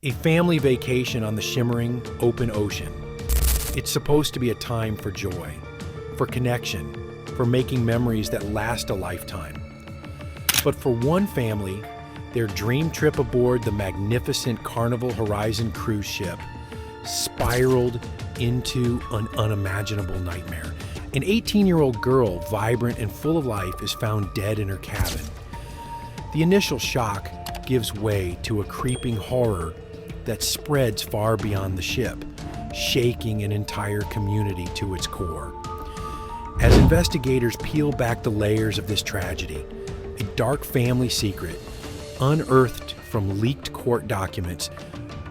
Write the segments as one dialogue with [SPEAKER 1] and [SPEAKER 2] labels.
[SPEAKER 1] A family vacation on the shimmering, open ocean. It's supposed to be a time for joy, for connection, for making memories that last a lifetime. But for one family, their dream trip aboard the magnificent Carnival Horizon cruise ship spiraled into an unimaginable nightmare. An 18-year-old girl, vibrant and full of life, is found dead in her cabin. The initial shock gives way to a creeping horror that spreads far beyond the ship, shaking an entire community to its core. As investigators peel back the layers of this tragedy, a dark family secret, unearthed from leaked court documents,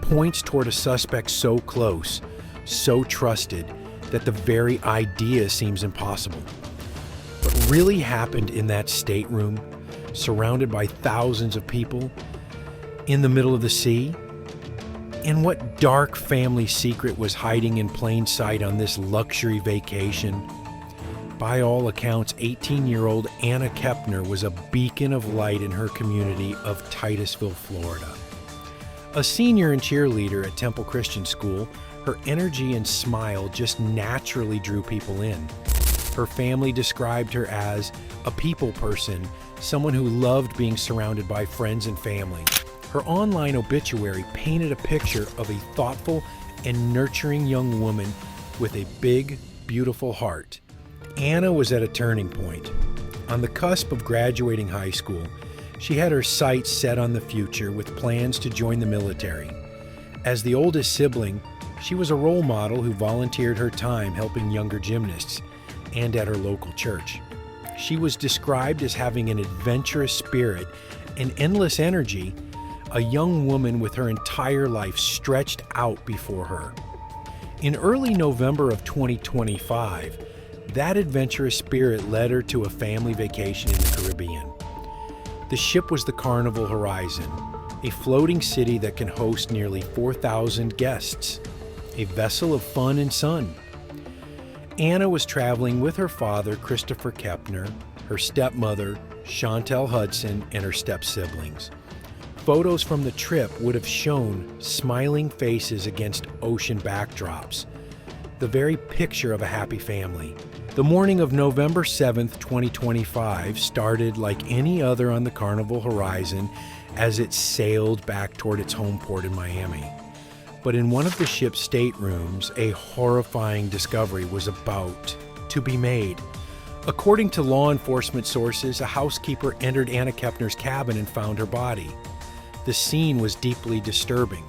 [SPEAKER 1] points toward a suspect so close, so trusted, that the very idea seems impossible. What really happened in that stateroom, surrounded by thousands of people, in the middle of the sea? And what dark family secret was hiding in plain sight on this luxury vacation? By all accounts, 18-year-old Anna Kepner was a beacon of light in her community of Titusville, Florida. A senior and cheerleader at Temple Christian School, her energy and smile just naturally drew people in. Her family described her as a people person, someone who loved being surrounded by friends and family. Her online obituary painted a picture of a thoughtful and nurturing young woman with a big, beautiful heart. Anna was at a turning point. On the cusp of graduating high school, she had her sights set on the future with plans to join the military. As the oldest sibling, she was a role model who volunteered her time helping younger gymnasts and at her local church. She was described as having an adventurous spirit and endless energy, a young woman with her entire life stretched out before her. In early November of 2025, that adventurous spirit led her to a family vacation in the Caribbean. The ship was the Carnival Horizon, a floating city that can host nearly 4,000 guests, a vessel of fun and sun. Anna was traveling with her father, Christopher Kepner, her stepmother, Chantel Hudson, and her step-siblings. Photos from the trip would have shown smiling faces against ocean backdrops, the very picture of a happy family. The morning of November 7th, 2025 started like any other on the Carnival Horizon as it sailed back toward its home port in Miami. But in one of the ship's staterooms, a horrifying discovery was about to be made. According to law enforcement sources, a housekeeper entered Anna Kepner's cabin and found her body. The scene was deeply disturbing.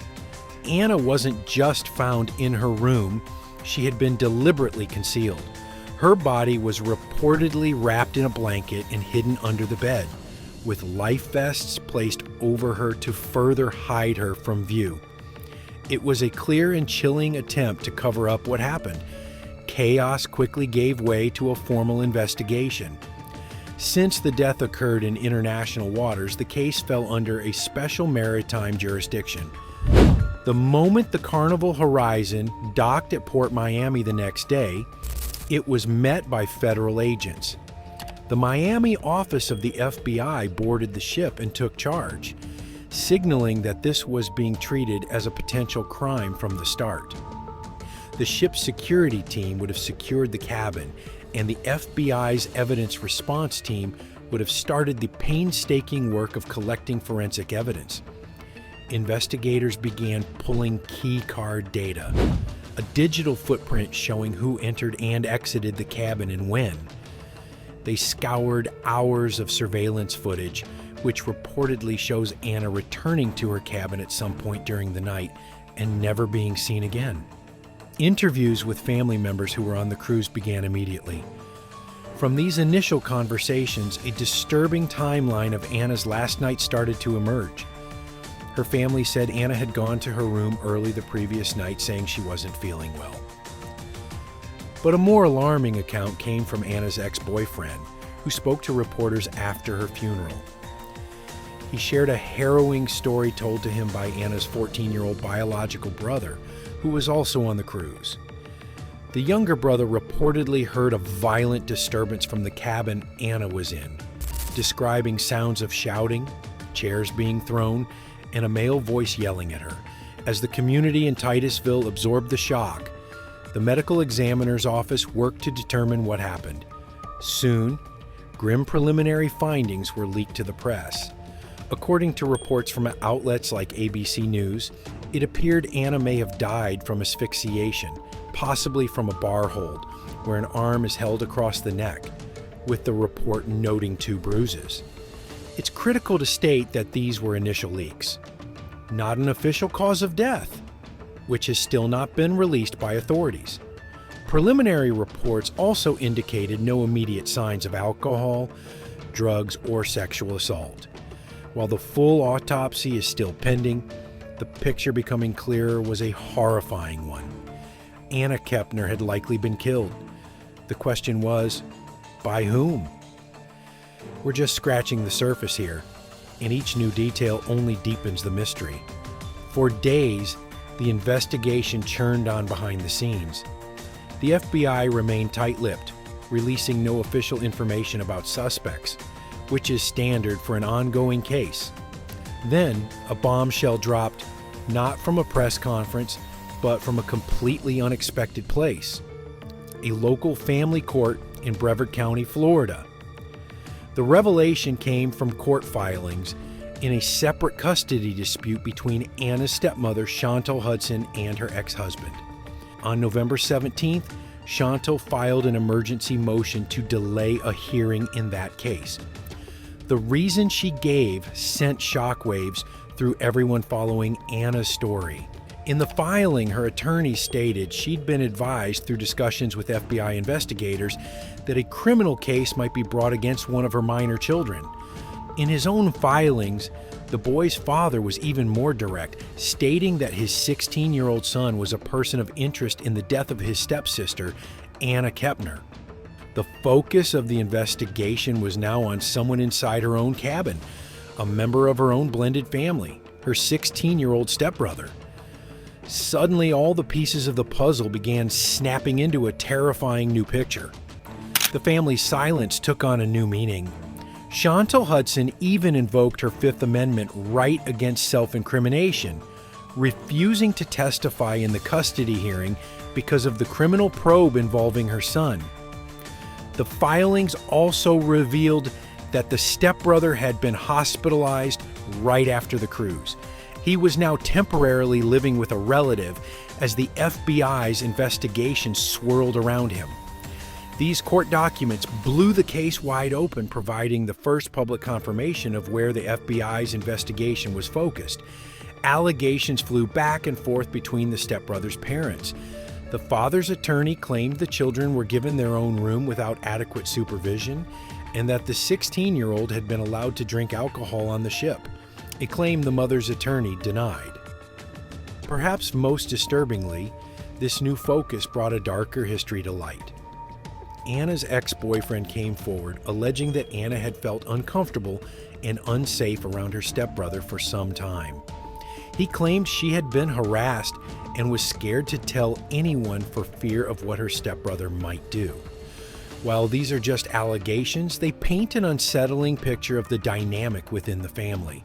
[SPEAKER 1] Anna wasn't just found in her room, she had been deliberately concealed. Her body was reportedly wrapped in a blanket and hidden under the bed, with life vests placed over her to further hide her from view. It was a clear and chilling attempt to cover up what happened. Chaos quickly gave way to a formal investigation. Since the death occurred in international waters, the case fell under a special maritime jurisdiction. The moment the Carnival Horizon docked at Port Miami the next day, it was met by federal agents. The Miami office of the FBI boarded the ship and took charge, signaling that this was being treated as a potential crime from the start. The ship's security team would have secured the cabin, and the FBI's evidence response team would have started the painstaking work of collecting forensic evidence. Investigators began pulling key card data, a digital footprint showing who entered and exited the cabin and when. They scoured hours of surveillance footage, which reportedly shows Anna returning to her cabin at some point during the night and never being seen again. Interviews with family members who were on the cruise began immediately. From these initial conversations, a disturbing timeline of Anna's last night started to emerge. Her family said Anna had gone to her room early the previous night saying she wasn't feeling well. But a more alarming account came from Anna's ex-boyfriend, who spoke to reporters after her funeral. He shared a harrowing story told to him by Anna's 14-year-old biological brother, who was also on the cruise. The younger brother reportedly heard a violent disturbance from the cabin Anna was in, describing sounds of shouting, chairs being thrown, and a male voice yelling at her, As the community in Titusville absorbed the shock, the medical examiner's office worked to determine what happened. Soon, grim preliminary findings were leaked to the press. According to reports from outlets like ABC News, it appeared Anna may have died from asphyxiation, possibly from a bar hold, where an arm is held across the neck, with the report noting 2 bruises. It's critical to state that these were initial leaks, not an official cause of death, which has still not been released by authorities. Preliminary reports also indicated no immediate signs of alcohol, drugs, or sexual assault. While the full autopsy is still pending, the picture becoming clearer was a horrifying one. Anna Kepner had likely been killed. The question was, by whom? We're just scratching the surface here, and each new detail only deepens the mystery. For days, the investigation churned on behind the scenes. The FBI remained tight-lipped, releasing no official information about suspects, which is standard for an ongoing case. Then, a bombshell dropped, not from a press conference, but from a completely unexpected place: a local family court in Brevard County, Florida. The revelation came from court filings in a separate custody dispute between Anna's stepmother, Chantal Hudson, and her ex-husband. On November 17th, Chantal filed an emergency motion to delay a hearing in that case. The reason she gave sent shockwaves through everyone following Anna's story. In the filing, her attorney stated she'd been advised through discussions with FBI investigators that a criminal case might be brought against one of her minor children. In his own filings, the boy's father was even more direct, stating that his 16-year-old son was a person of interest in the death of his stepsister, Anna Kepner. The focus of the investigation was now on someone inside her own cabin, a member of her own blended family, her 16-year-old stepbrother. Suddenly, all the pieces of the puzzle began snapping into a terrifying new picture. The family's silence took on a new meaning. Chantal Hudson even invoked her Fifth Amendment right against self-incrimination, refusing to testify in the custody hearing because of the criminal probe involving her son. The filings also revealed that the stepbrother had been hospitalized right after the cruise. He was now temporarily living with a relative as the FBI's investigation swirled around him. These court documents blew the case wide open, providing the first public confirmation of where the FBI's investigation was focused. Allegations flew back and forth between the stepbrother's parents. The father's attorney claimed the children were given their own room without adequate supervision, and that the 16-year-old had been allowed to drink alcohol on the ship, a claim the mother's attorney denied. Perhaps most disturbingly, this new focus brought a darker history to light. Anna's ex-boyfriend came forward, alleging that Anna had felt uncomfortable and unsafe around her stepbrother for some time. He claimed she had been harassed and was scared to tell anyone for fear of what her stepbrother might do. While these are just allegations, they paint an unsettling picture of the dynamic within the family.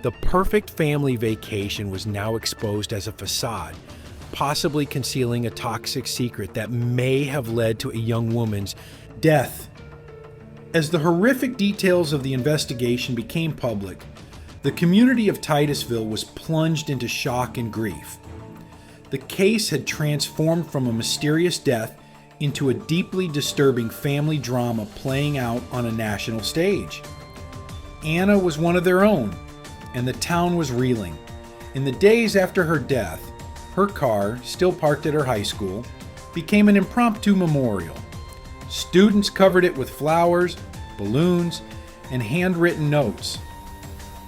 [SPEAKER 1] The perfect family vacation was now exposed as a facade, possibly concealing a toxic secret that may have led to a young woman's death. As the horrific details of the investigation became public, the community of Titusville was plunged into shock and grief. The case had transformed from a mysterious death into a deeply disturbing family drama playing out on a national stage. Anna was one of their own, and the town was reeling. In the days after her death, her car, still parked at her high school, became an impromptu memorial. Students covered it with flowers, balloons, and handwritten notes.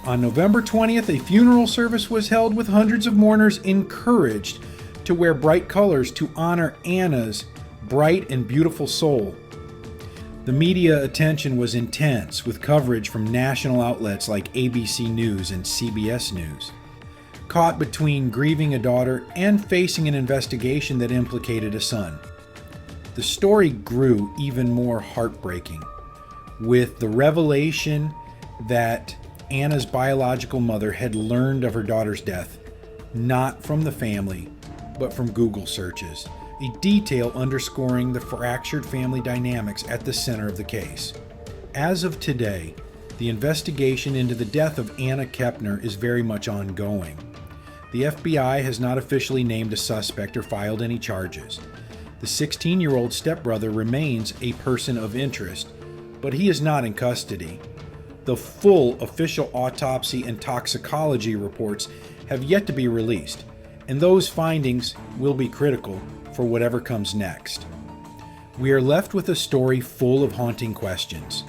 [SPEAKER 1] On November 20th, a funeral service was held with hundreds of mourners encouraged to wear bright colors to honor Anna's bright and beautiful soul. The media attention was intense, with coverage from national outlets like ABC News and CBS News. Caught between grieving a daughter and facing an investigation that implicated a son, the story grew even more heartbreaking, with the revelation that Anna's biological mother had learned of her daughter's death not from the family, but from Google searches, a detail underscoring the fractured family dynamics at the center of the case. As of today, the investigation into the death of Anna Kepner is very much ongoing. The FBI has not officially named a suspect or filed any charges. The 16-year-old stepbrother remains a person of interest, but he is not in custody. The full official autopsy and toxicology reports have yet to be released, and those findings will be critical for whatever comes next. We are left with a story full of haunting questions.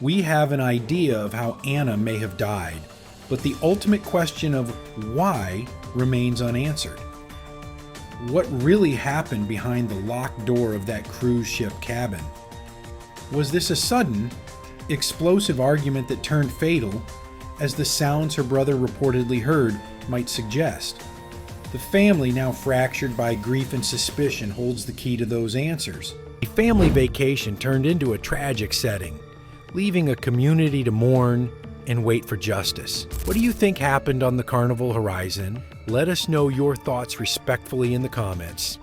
[SPEAKER 1] We have an idea of how Anna may have died, but the ultimate question of why remains unanswered. What really happened behind the locked door of that cruise ship cabin? Was this a sudden, explosive argument that turned fatal, as the sounds her brother reportedly heard might suggest? The family, now fractured by grief and suspicion, holds the key to those answers. A family vacation turned into a tragic setting, leaving a community to mourn and wait for justice. What do you think happened on the Carnival horizon? Let us know your thoughts respectfully in the comments.